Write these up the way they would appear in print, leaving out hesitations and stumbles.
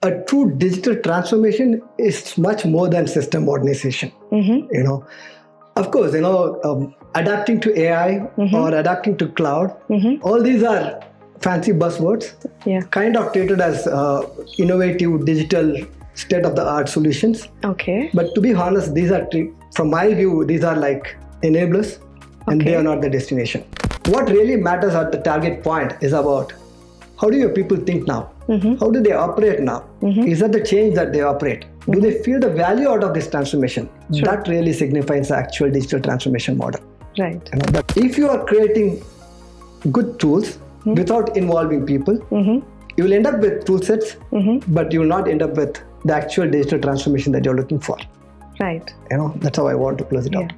a true digital transformation is much more than system modernization. Of course, adapting to AI or adapting to cloud, all these are fancy buzzwords, kind of treated as innovative digital state-of-the-art solutions. Okay. But to be honest, these are, from my view, these are like enablers, and they are not the destination. What really matters at the target point is about how do your people think now? How do they operate now? Is that the change that they operate? Do they feel the value out of this transformation? Sure. That really signifies the actual digital transformation model. Right. But if you are creating good tools without involving people, you will end up with tool sets, but you will not end up with the actual digital transformation that you're looking for. Right. That's how I want to close it out.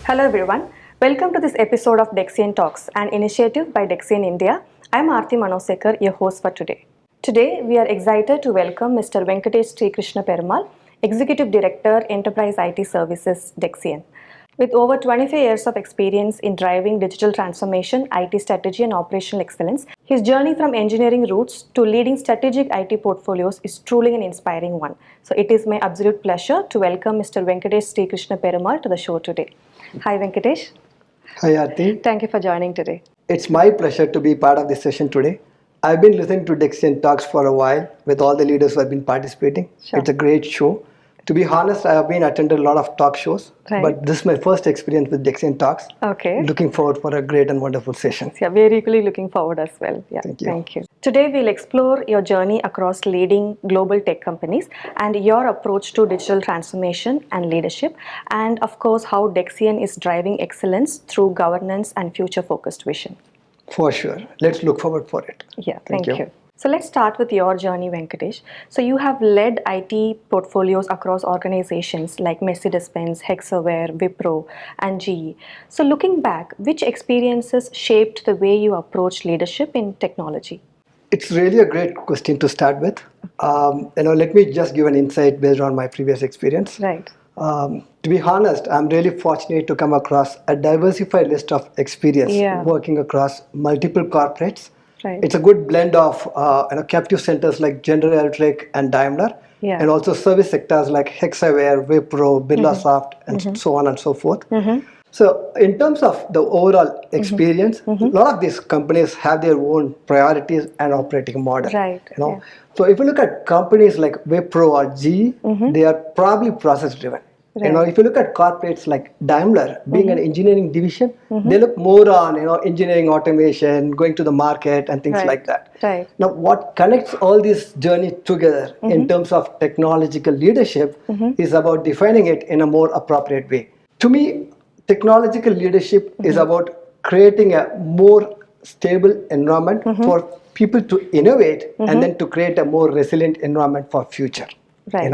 Hello everyone. Welcome to this episode of Dexian Talks, an initiative by Dexian India. I'm Aarti Manosekar, your host for today. Today, we are excited to welcome Mr. Venkatesh Sri Krishna Perumal, Executive Director, Enterprise IT Services, Dexian. With over 25 years of experience in driving digital transformation, IT strategy and operational excellence, his journey from engineering roots to leading strategic IT portfolios is truly an inspiring one. So it is my absolute pleasure to welcome Mr. Venkatesh Sri Krishna Perumal to the show today. Hi Venkatesh. Hi Aarti. Thank you for joining today. It's my pleasure to be part of this session today. I've been listening to Dexian Talks for a while with all the leaders who have been participating. Sure. It's a great show. To be honest, I have been attended a lot of talk shows, but this is my first experience with Dexian Talks. Okay. Looking forward for a great and wonderful session. Yeah, we're equally looking forward as well. Yeah, Thank you. Today we'll explore your journey across leading global tech companies and your approach to digital transformation and leadership, and of course how Dexian is driving excellence through governance and future-focused vision. For sure. Let's look forward for it. Yeah, thank you. So let's start with your journey, Venkatesh. So you have led IT portfolios across organizations like Mercedes-Benz, Hexaware, Wipro, and GE. So looking back, which experiences shaped the way you approach leadership in technology? It's really a great question to start with. Let me just give an insight based on my previous experience. Right. To be honest, I'm really fortunate to come across a diversified list of experience working across multiple corporates. Right. It's a good blend of captive centers like General Electric and Daimler, and also service sectors like Hexaware, Wipro, Birlasoft, and so on and so forth. So in terms of the overall experience, a lot of these companies have their own priorities and operating model. Right. So if you look at companies like Wipro or GE, they are probably process driven. Right. If you look at corporates like Daimler, being an engineering division, they look more on engineering automation, going to the market and things like that. Right. Now, what connects all these journeys together in terms of technological leadership is about defining it in a more appropriate way. To me, technological leadership is about creating a more stable environment for people to innovate and then to create a more resilient environment for future. Right.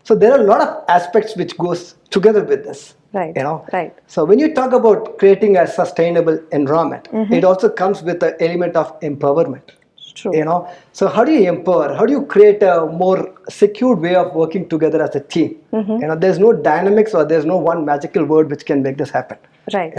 So there are a lot of aspects which goes together with this. Right. Right. So when you talk about creating a sustainable environment, it also comes with the element of empowerment. True. So how do you empower? How do you create a more secured way of working together as a team? There's no dynamics or there's no one magical word which can make this happen. Right.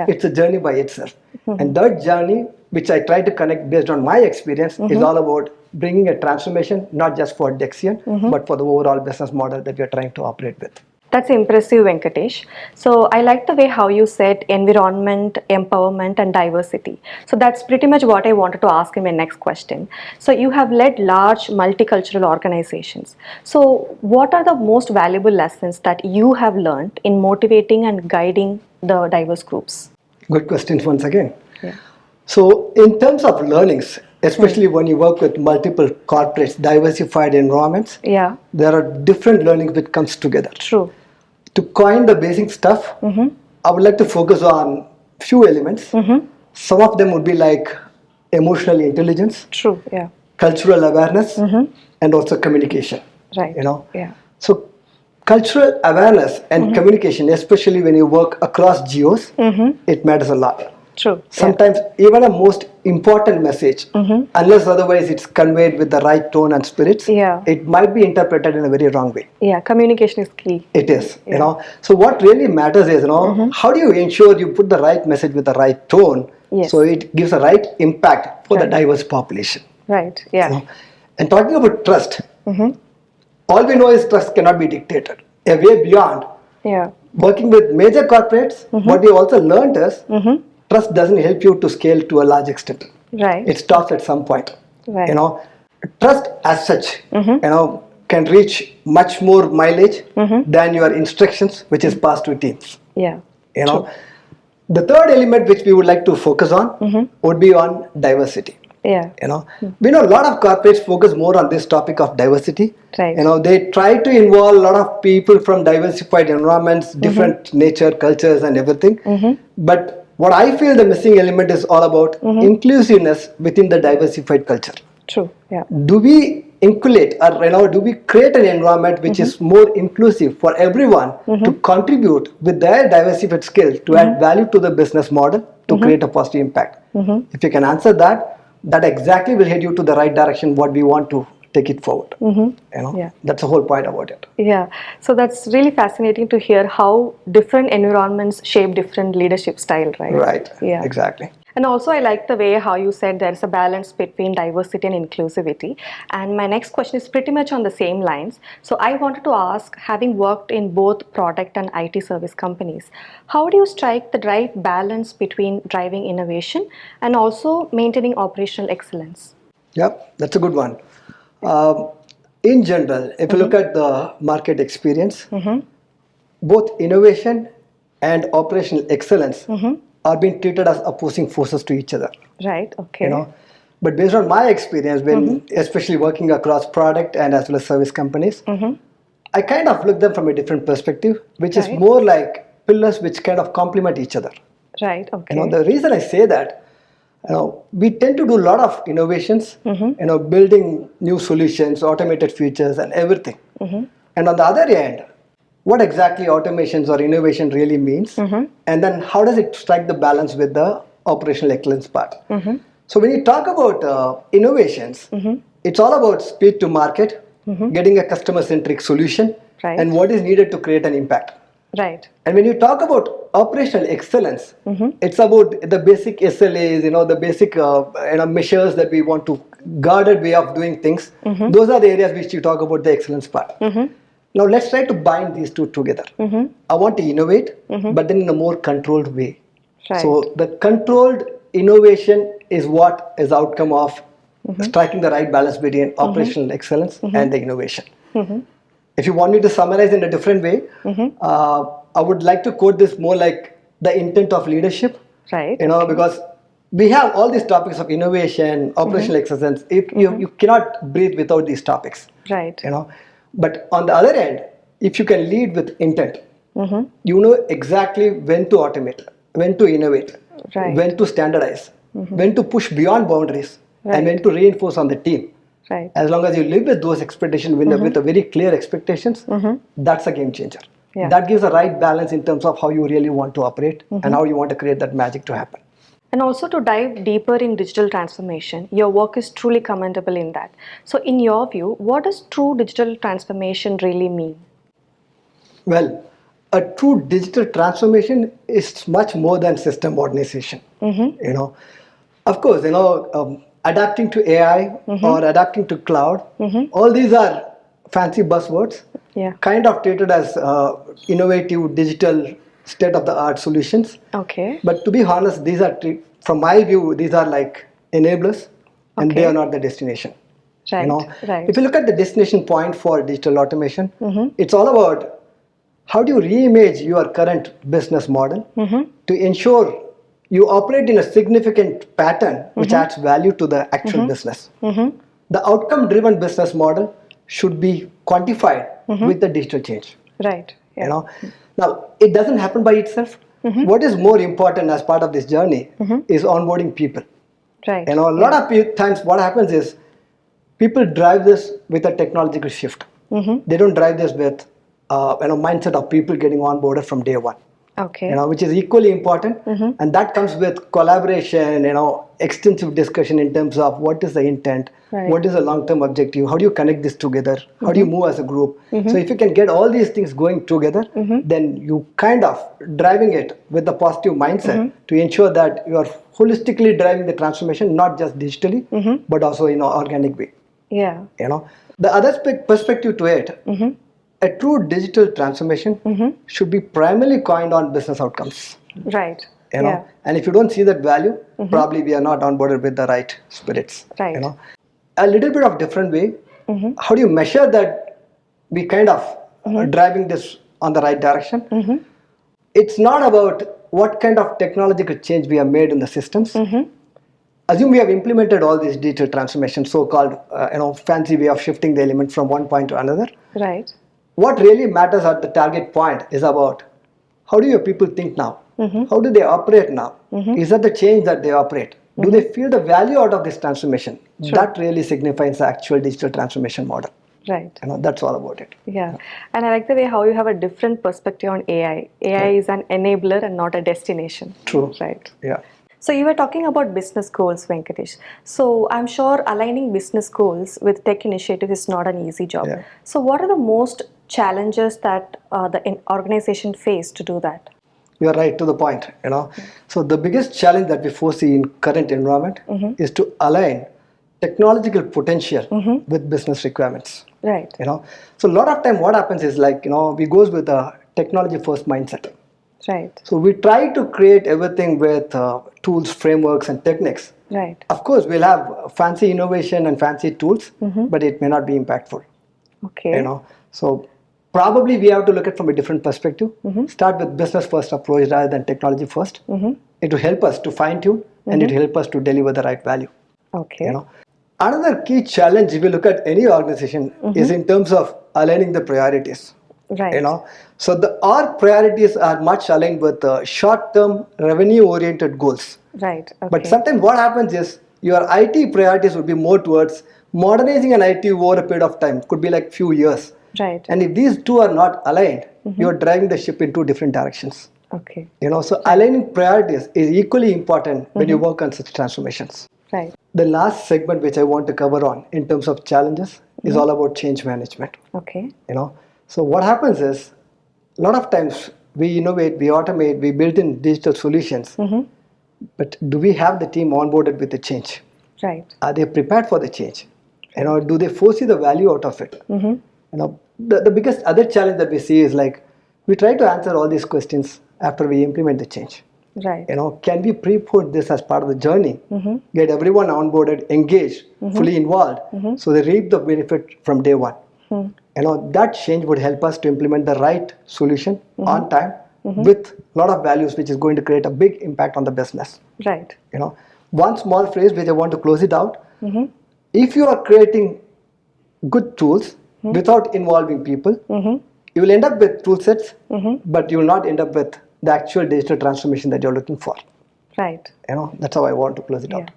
It's a journey by itself. And that journey, which I try to connect based on my experience, is all about bringing a transformation, not just for Dexian, but for the overall business model that we are trying to operate with. That's impressive, Venkatesh. So I like the way how you said environment, empowerment, and diversity. So that's pretty much what I wanted to ask in my next question. So you have led large multicultural organizations. So what are the most valuable lessons that you have learned in motivating and guiding the diverse groups? Good questions once again. Yeah. So in terms of learnings, especially when you work with multiple corporates, diversified environments, there are different learnings that comes together. True. To coin the basic stuff, I would like to focus on few elements. Some of them would be like emotional intelligence, True. Yeah. cultural awareness, and also communication. Right. Yeah. So cultural awareness and communication, especially when you work across geos, it matters a lot. True. Sometimes even a most important message, unless otherwise it's conveyed with the right tone and spirits, it might be interpreted in a very wrong way. Yeah, communication is key. It is, So what really matters is, how do you ensure you put the right message with the right tone, so it gives a right impact for the diverse population. Right. Yeah. And talking about trust, all we know is trust cannot be dictated. A way beyond. Yeah. Working with major corporates, what we also learned is trust doesn't help you to scale to a large extent. Right. It stops at some point. Right. Trust as such, can reach much more mileage than your instructions, which is passed to teams. Yeah. The third element which we would like to focus on would be on diversity. Yeah. We know a lot of corporates focus more on this topic of diversity. Right. They try to involve a lot of people from diversified environments, different nature, cultures, and everything. But what I feel the missing element is all about inclusiveness within the diversified culture. True. Yeah. Do we inculate or do we create an environment which is more inclusive for everyone to contribute with their diversified skills to add value to the business model to create a positive impact? If you can answer that, that exactly will head you to the right direction what we want to take it forward. That's the whole point about it. Yeah, so that's really fascinating to hear how different environments shape different leadership style, right? Right. Yeah, Exactly. And also I like the way how you said there's a balance between diversity and inclusivity. And my next question is pretty much on the same lines. So I wanted to ask, having worked in both product and IT service companies, how do you strike the right balance between driving innovation and also maintaining operational excellence? Yep, that's a good one. In general, if you look at the market experience, both innovation and operational excellence are being treated as opposing forces to each other. Right, okay. But based on my experience, when especially working across product and as well as service companies, I kind of look them from a different perspective, which is more like pillars which kind of complement each other. Right, okay. The reason I say that, we tend to do a lot of innovations, building new solutions, automated features and everything. And on the other end, what exactly automations or innovation really means, and then how does it strike the balance with the operational excellence part. So when you talk about innovations, it's all about speed to market, getting a customer-centric solution, and what is needed to create an impact. Right. And when you talk about operational excellence, it's about the basic SLAs, the basic measures that we want to guarded way of doing things. Those are the areas which you talk about the excellence part. Now let's try to bind these two together. I want to innovate, but then in a more controlled way. Right. So the controlled innovation is what is outcome of striking the right balance between operational excellence and the innovation. If you want me to summarize in a different way, I would like to quote this more like the intent of leadership. Right. Because we have all these topics of innovation, operational excellence. You cannot breathe without these topics. Right. But on the other end, if you can lead with intent, you know exactly when to automate, when to innovate, when to standardize, when to push beyond boundaries, and when to reinforce on the team. Right. As long as you live with those expectations, with a very clear expectations, that's a game changer. Yeah. That gives a right balance in terms of how you really want to operate and how you want to create that magic to happen. And also to dive deeper in digital transformation, your work is truly commendable in that. So in your view, what does true digital transformation really mean? Well, a true digital transformation is much more than system modernization. Of course, adapting to AI or adapting to cloud, all these are fancy buzzwords, kind of treated as innovative digital state-of-the-art solutions. Okay. But to be honest, these are, from my view, these are like enablers, and they are not the destination. Right. Right. If you look at the destination point for digital automation, it's all about how do you reimage your current business model to ensure you operate in a significant pattern which adds value to the actual business. The outcome-driven business model should be quantified with the digital change. Right. Yeah. Now, it doesn't happen by itself. What is more important as part of this journey is onboarding people. Right. A lot of times what happens is people drive this with a technological shift. They don't drive this with mindset of people getting onboarded from day one. Okay. which is equally important. And that comes with collaboration, extensive discussion in terms of what is the intent, Right. what is the long-term objective, how do you connect this together, how do you move as a group. So if you can get all these things going together, then you kind of driving it with the positive mindset to ensure that you are holistically driving the transformation, not just digitally, but also in an organic way. Yeah. The other perspective to it, a true digital transformation should be primarily coined on business outcomes. Right. And if you don't see that value, probably we are not onboarded with the right spirits. Right. A little bit of different way. How do you measure that we kind of are driving this on the right direction? It's not about what kind of technological change we have made in the systems. Assume we have implemented all these digital transformations, so-called fancy way of shifting the element from one point to another. Right. What really matters at the target point is about how do your people think now? How do they operate now? Is that the change that they operate? Do they feel the value out of this transformation? That really signifies the actual digital transformation model. Right. That's all about it. Yeah. And I like the way how you have a different perspective on AI. AI is an enabler and not a destination. True. Right. Yeah. So you were talking about business goals, Venkatesh. So I'm sure aligning business goals with tech initiative is not an easy job. Yeah. So what are the most challenges that the organization face to do that? You're right to the point. So the biggest challenge that we foresee in current environment is to align technological potential with business requirements. Right. So a lot of time what happens is we goes with a technology first mindset. Right. So we try to create everything with tools, frameworks, and techniques. Right. Of course, we'll have fancy innovation and fancy tools, but it may not be impactful. Okay. So probably we have to look at from a different perspective. Start with business first approach rather than technology first. It will help us to fine tune and it will help us to deliver the right value. Okay. Another key challenge, if you look at any organization, is in terms of aligning the priorities. Right. So our priorities are much aligned with short-term revenue-oriented goals. Right. Okay. But sometimes what happens is your IT priorities would be more towards modernizing an IT over a period of time. Could be like few years. Right. And if these two are not aligned, you're driving the ship in two different directions. Okay. So aligning priorities is equally important when you work on such transformations. Right. The last segment which I want to cover on in terms of challenges is all about change management. Okay. So what happens is a lot of times we innovate, we automate, we build in digital solutions. But do we have the team onboarded with the change? Right. Are they prepared for the change? Do they foresee the value out of it? The biggest other challenge that we see is we try to answer all these questions after we implement the change. Right. Can we pre-put this as part of the journey, get everyone onboarded, engaged, fully involved, so they reap the benefit from day one. That change would help us to implement the right solution on time with a lot of values, which is going to create a big impact on the business. Right. One small phrase which I want to close it out. If you are creating good tools without involving people, you will end up with tool sets, but you will not end up with the actual digital transformation that you're looking for. Right. That's how I want to close it out.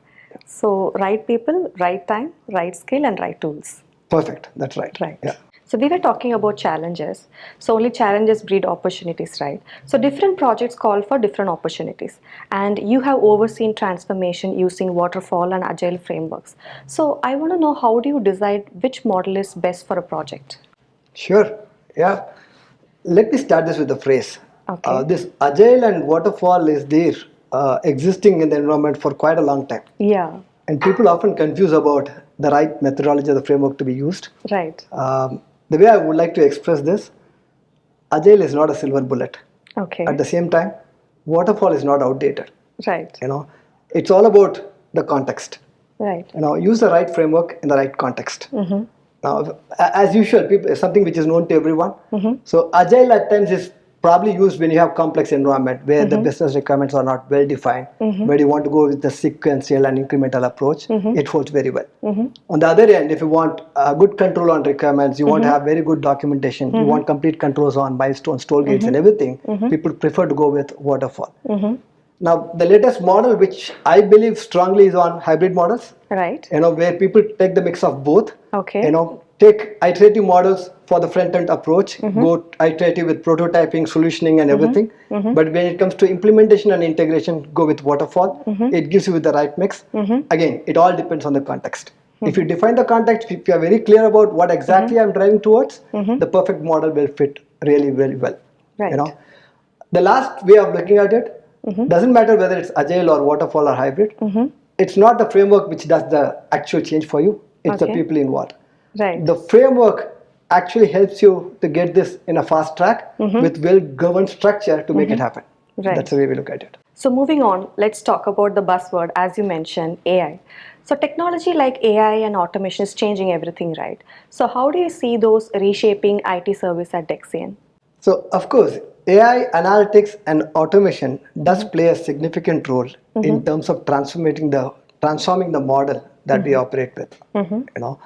So right people, right time, right skill, and right tools. Perfect. That's right. Right. Yeah. So we were talking about challenges. So only challenges breed opportunities, right? So different projects call for different opportunities. And you have overseen transformation using Waterfall and Agile frameworks. So I want to know, how do you decide which model is best for a project? Sure. Yeah. Let me start this with a phrase. Okay. This Agile and Waterfall is there existing in the environment for quite a long time. Yeah. And people often confuse about the right methodology of the framework to be used. Right. The way I would like to express this, Agile is not a silver bullet. Okay. At the same time, Waterfall is not outdated. Right. It's all about the context. Right. Use the right framework in the right context. Now, as usual, something which is known to everyone. So Agile at times is probably used when you have complex environment where the business requirements are not well defined, where you want to go with the sequential and incremental approach. It holds very well. On the other end, if you want good control on requirements, you want to have very good documentation, you want complete controls on milestones, toll gates and everything, people prefer to go with Waterfall. Now, the latest model, which I believe strongly, is on hybrid models. Right. Where people take the mix of both. Okay. take iterative models for the front-end approach, go iterative with prototyping, solutioning, and everything. But when it comes to implementation and integration, go with waterfall. It gives you the right mix. Again, it all depends on the context. If you define the context, if you are very clear about what exactly I'm driving towards, the perfect model will fit really very well. Right. You know, the last way of looking at it doesn't matter whether it's agile or waterfall or hybrid. It's not the framework which does the actual change for you. It's the people involved. Right. The framework actually helps you to get this in a fast track with well-governed structure to make it happen. Right. That's the way we look at it. So moving on, let's talk about the buzzword, as you mentioned, AI. So technology like AI and automation is changing everything, right? So how do you see those reshaping IT service at Dexian? So of course, AI, analytics, and automation does play a significant role in terms of transforming the model that we operate with. You know,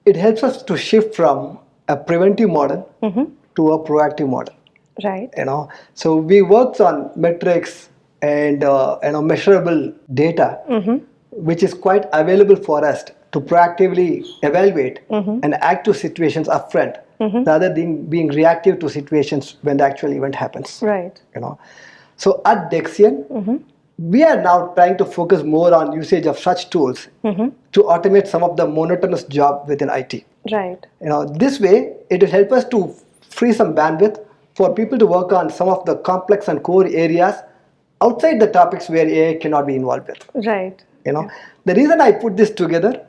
it helps us to shift from a preventive model to a proactive model. Right. You know, so we worked on metrics and measurable data, which is quite available for us to proactively evaluate and act to situations upfront, rather than being reactive to situations when the actual event happens. Right. You know, so at Dexian, we are now trying to focus more on usage of such tools to automate some of the monotonous job within IT. Right. You know, this way it will help us to free some bandwidth for people to work on some of the complex and core areas outside the topics where AI cannot be involved with. Right. You know, the reason I put this together,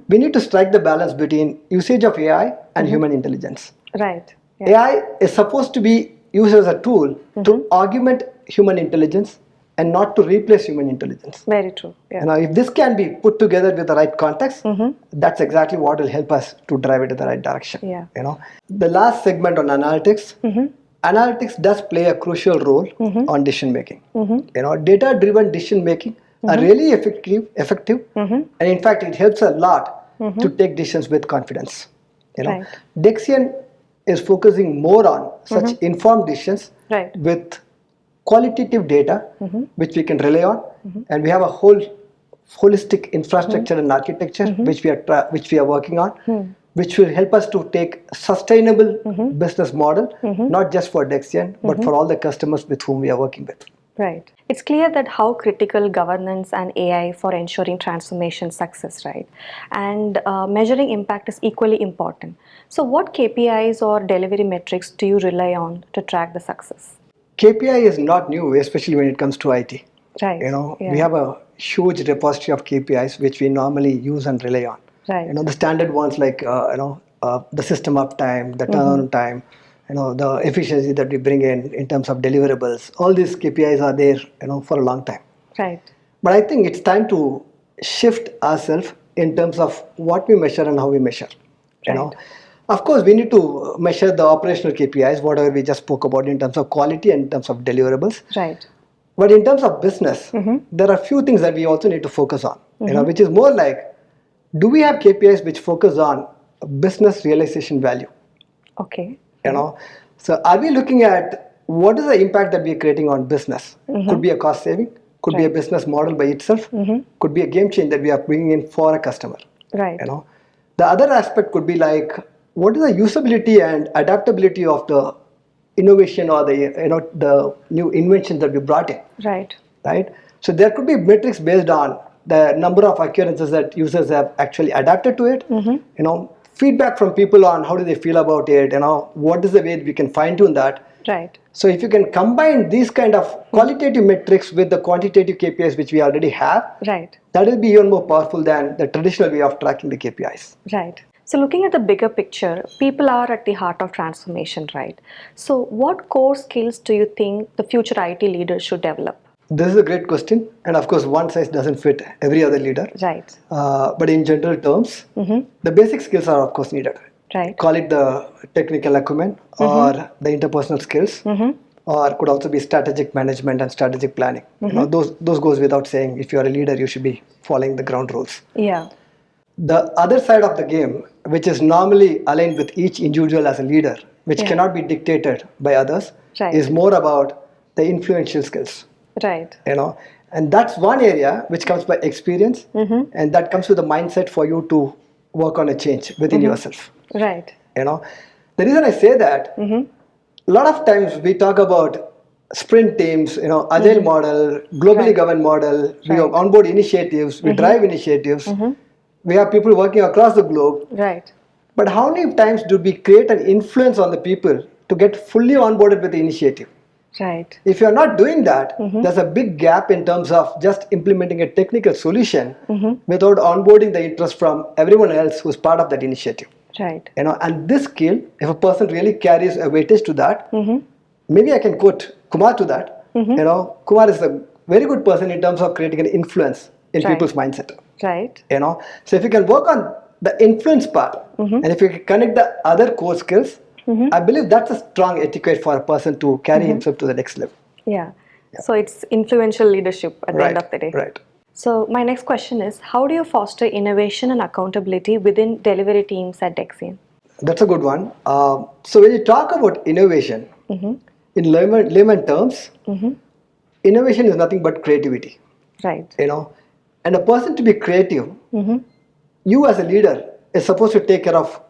we need to strike the balance between usage of AI and human intelligence. Right. AI is supposed to be used as a tool to augment human intelligence and not to replace human intelligence. Very true. Yeah. You know, if this can be put together with the right context, that's exactly what will help us to drive it in the right direction. Yeah. You know, the last segment on analytics, analytics does play a crucial role on decision making. You know, data-driven decision making are really effective, and in fact, it helps a lot to take decisions with confidence. You know, Right. Dexian is focusing more on such informed decisions Right. with qualitative data, which we can rely on, and we have a whole holistic infrastructure and architecture which we are working on, which will help us to take sustainable business model, not just for Dexian, but for all the customers with whom we are working with. Right. It's clear that how critical governance and AI for ensuring transformation success, right? And measuring impact is equally important. So what KPIs or delivery metrics do you rely on to track the success? KPI is not new, especially when it comes to IT. Right. You know, Yeah. we have a huge repository of KPIs which we normally use and rely on. Right. You know, the standard ones like the system uptime, the turnaround time, you know, the efficiency that we bring in terms of deliverables. All these KPIs are there, you know, for a long time. Right. But I think it's time to shift ourselves in terms of what we measure and how we measure. You know, of course, we need to measure the operational KPIs, whatever we just spoke about in terms of quality and in terms of deliverables. Right. But in terms of business, there are a few things that we also need to focus on. You know, which is more like, do we have KPIs which focus on business realization value? Okay. You know, so are we looking at what is the impact that we are creating on business? Could be a cost saving, could be a business model by itself, could be a game change that we are bringing in for a customer. Right. You know, the other aspect could be like, what is the usability and adaptability of the innovation or the new inventions that we brought in? Right. Right. So there could be metrics based on the number of occurrences that users have actually adapted to it. You know, feedback from people on how do they feel about it. You know, what is the way we can fine tune that. Right. So if you can combine these kind of qualitative metrics with the quantitative KPIs which we already have, Right. that will be even more powerful than the traditional way of tracking the KPIs. Right. So looking at the bigger picture, people are at the heart of transformation, right? So what core skills do you think the future IT leaders should develop? This is a great question, and of course one size doesn't fit every other leader. Right. But in general terms, the basic skills are of course needed. Right. Call it the technical acumen or the interpersonal skills, or could also be strategic management and strategic planning. You know, those goes without saying. If you are a leader, you should be following the ground rules. Yeah. The other side of the game, which is normally aligned with each individual as a leader, which cannot be dictated by others, Right. is more about the influential skills. Right. You know, and that's one area which comes by experience, and that comes with a mindset for you to work on a change within yourself. Right. You know, the reason I say that, a lot of times we talk about sprint teams, agile model, globally Right. governed model, we Right. have onboard initiatives, we drive initiatives, we have people working across the globe. Right. But how many times do we create an influence on the people to get fully onboarded with the initiative? Right. If you're not doing that, there's a big gap in terms of just implementing a technical solution without onboarding the interest from everyone else who's part of that initiative. Right. And this skill, if a person really carries a weightage to that, maybe I can quote Kumar to that. Kumar is a very good person in terms of creating an influence in Right. people's mindset. Right. So if you can work on the influence part, and if you can connect the other core skills, I believe that's a strong etiquette for a person to carry himself to the next level. Yeah. So it's influential leadership at the end of the day. Right. So my next question is, how do you foster innovation and accountability within delivery teams at Dexian? That's a good one. So when you talk about innovation, in layman terms, innovation is nothing but creativity. Right. And a person to be creative, you as a leader is supposed to take care of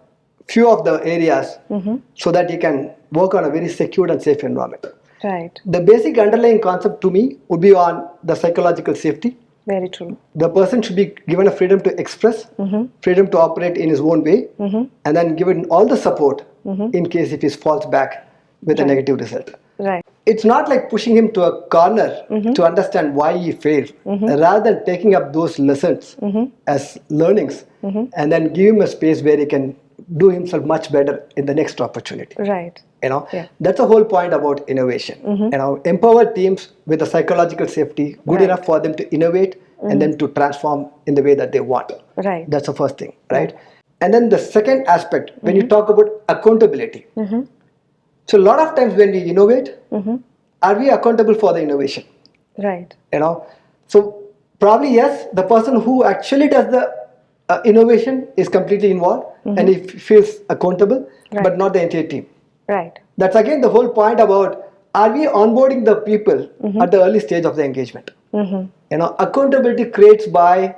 few of the areas so that you can work on a very secure and safe environment. Right. The basic underlying concept to me would be on the psychological safety. Very true. The person should be given a freedom to express, freedom to operate in his own way, and then given all the support in case if he falls back with a negative result. Right. It's not like pushing him to a corner to understand why he failed, rather than taking up those lessons as learnings and then give him a space where he can do himself much better in the next opportunity. Right. That's the whole point about innovation. Empower teams with a psychological safety good enough for them to innovate and then to transform in the way that they want. Right. That's the first thing, right? And then the second aspect, when you talk about accountability. So a lot of times when we innovate, are we accountable for the innovation? Right. So probably yes, the person who actually does the innovation is completely involved and he feels accountable, but not the entire team. Right. That's again the whole point about, are we onboarding the people at the early stage of the engagement? Accountability creates by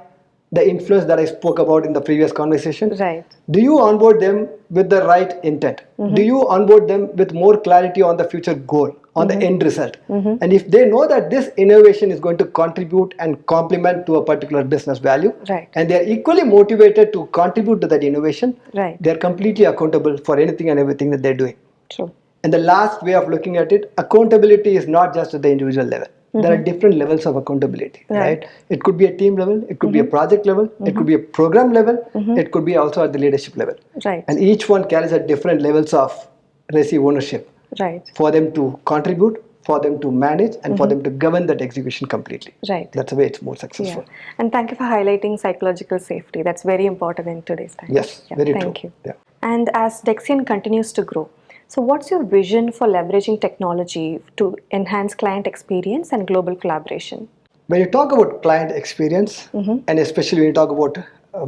the influence that I spoke about in the previous conversation. Right. Do you onboard them with the right intent? Do you onboard them with more clarity on the future goal, on the end result? And if they know that this innovation is going to contribute and complement to a particular business value, Right. and they are equally motivated to contribute to that innovation, Right. they are completely accountable for anything and everything that they're doing. True. And the last way of looking at it, accountability is not just at the individual level. There are different levels of accountability, right? It could be a team level, it could be a project level, it could be a program level, it could be also at the leadership level. Right. And each one carries at different levels of receive ownership Right. for them to contribute, for them to manage, and for them to govern that execution completely. Right. That's the way it's more successful. Yeah. And thank you for highlighting psychological safety. That's very important in today's time. Yes, very Thank true. you. Yeah. And as Dexian continues to grow, so what's your vision for leveraging technology to enhance client experience and global collaboration? When you talk about client experience, and especially when you talk about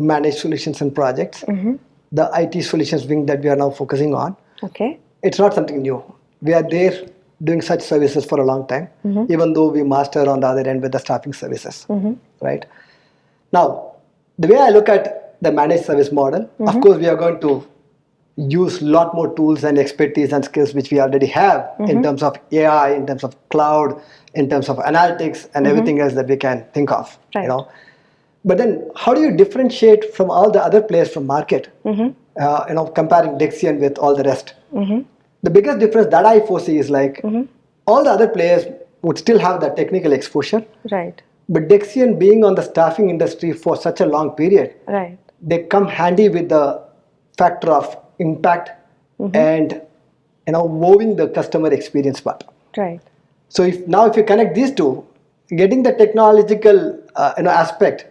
managed solutions and projects, the IT solutions wing that we are now focusing on, Okay. it's not something new. We are there doing such services for a long time, even though we master on the other end with the staffing services, right? Now, the way I look at the managed service model, of course, we are going to use a lot more tools and expertise and skills which we already have in terms of AI, in terms of cloud, in terms of analytics and everything else that we can think of. Right. But then how do you differentiate from all the other players from market, comparing Dexian with all the rest? The biggest difference that I foresee is like all the other players would still have that technical exposure, Right. but Dexian being on the staffing industry for such a long period, Right. they come handy with the factor of impact and moving the customer experience part. Right. So if you connect these two, getting the technological aspect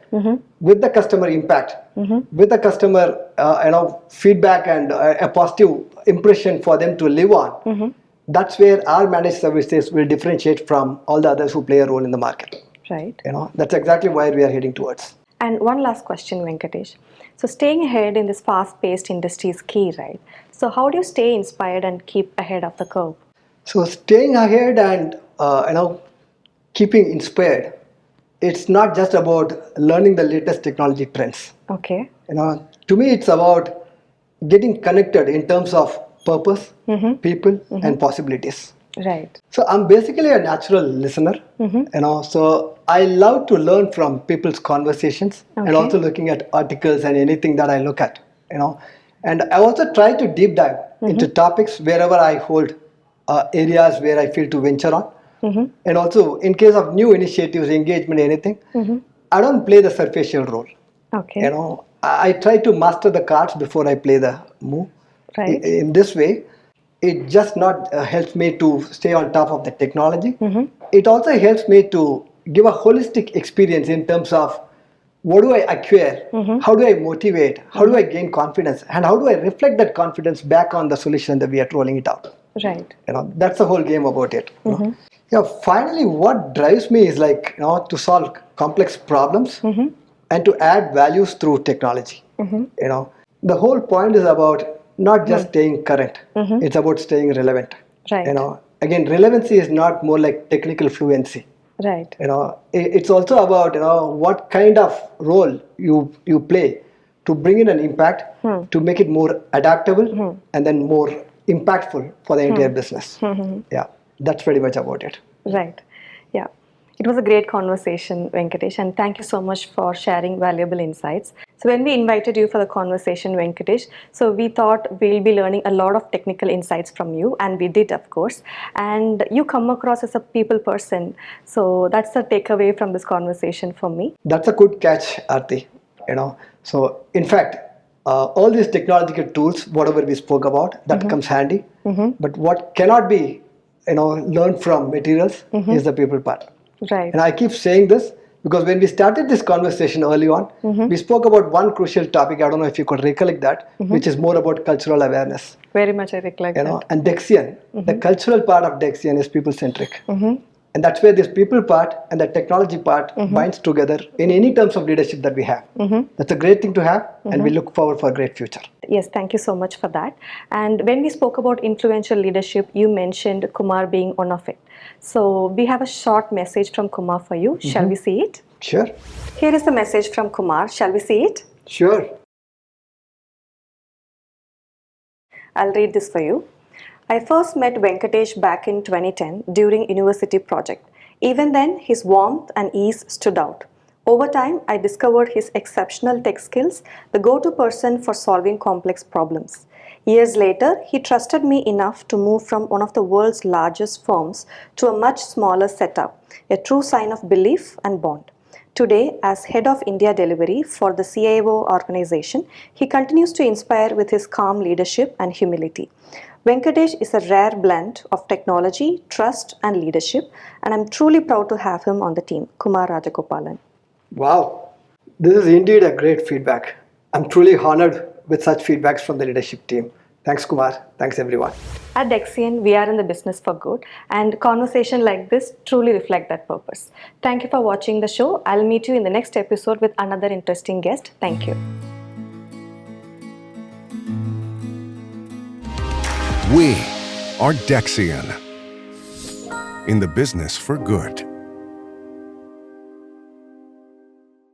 with the customer impact, with the customer feedback and a positive impression for them to live on, that's where our managed services will differentiate from all the others who play a role in the market. Right. That's exactly where we are heading towards. And one last question, Venkatesh. So staying ahead in this fast-paced industry is key, right? So how do you stay inspired and keep ahead of the curve? So staying ahead and keeping inspired, it's not just about learning the latest technology trends. Okay. To me, it's about getting connected in terms of purpose, people, and possibilities. Right. So I'm basically a natural listener, so I love to learn from people's conversations and Okay. also looking at articles and anything that I look at, and I also try to deep dive into topics wherever I hold areas where I feel to venture on. And also in case of new initiatives, engagement, anything, I don't play the superficial role. Okay. I try to master the cards before I play the move. Right. In this way, it just not helps me to stay on top of the technology. It also helps me to give a holistic experience in terms of what do I acquire, how do I motivate, how do I gain confidence, and how do I reflect that confidence back on the solution that we are rolling it out. Right. That's the whole game about it. Yeah, finally, what drives me is to solve complex problems and to add values through technology. The whole point is about not just staying current; it's about staying relevant. Right. Again, relevancy is not more like technical fluency. Right. It's also about what kind of role you play to bring in an impact, to make it more adaptable and then more impactful for the entire business. Yeah, that's pretty much about it. Right. Yeah. It was a great conversation, Venkatesh, and thank you so much for sharing valuable insights. So when we invited you for the conversation, Venkatesh, so we thought we'll be learning a lot of technical insights from you, and we did, of course. And you come across as a people person. So that's the takeaway from this conversation for me. That's a good catch, Aarti. So in fact, all these technological tools, whatever we spoke about, that comes handy. But what cannot be, learned from materials is the people part. Right. And I keep saying this because when we started this conversation early on, we spoke about one crucial topic. I don't know if you could recollect that, which is more about cultural awareness. Very much I recollect that. And Dexian, the cultural part of Dexian is people-centric. And that's where this people part and the technology part binds together in any terms of leadership that we have. That's a great thing to have, and we look forward for a great future. Yes, thank you so much for that. And when we spoke about influential leadership, you mentioned Kumar being one of it. So we have a short message from Kumar for you. Shall we see it? Sure. Here is the message from Kumar. Shall we see it? Sure. I'll read this for you. I first met Venkatesh back in 2010 during university project. Even then, his warmth and ease stood out. Over time, I discovered his exceptional tech skills, the go-to person for solving complex problems. Years later, he trusted me enough to move from one of the world's largest firms to a much smaller setup, a true sign of belief and bond. Today, as head of India delivery for the CIO organization, he continues to inspire with his calm leadership and humility. Venkatesh is a rare blend of technology, trust, and leadership, and I'm truly proud to have him on the team. Kumar Rajagopalan. Wow, this is indeed a great feedback. I'm truly honored with such feedbacks from the leadership team. Thanks, Kumar. Thanks, everyone. At Dexian, we are in the business for good, and conversation like this truly reflect that purpose. Thank you for watching the show. I'll meet you in the next episode with another interesting guest. Thank you. We are Dexian, in the business for good.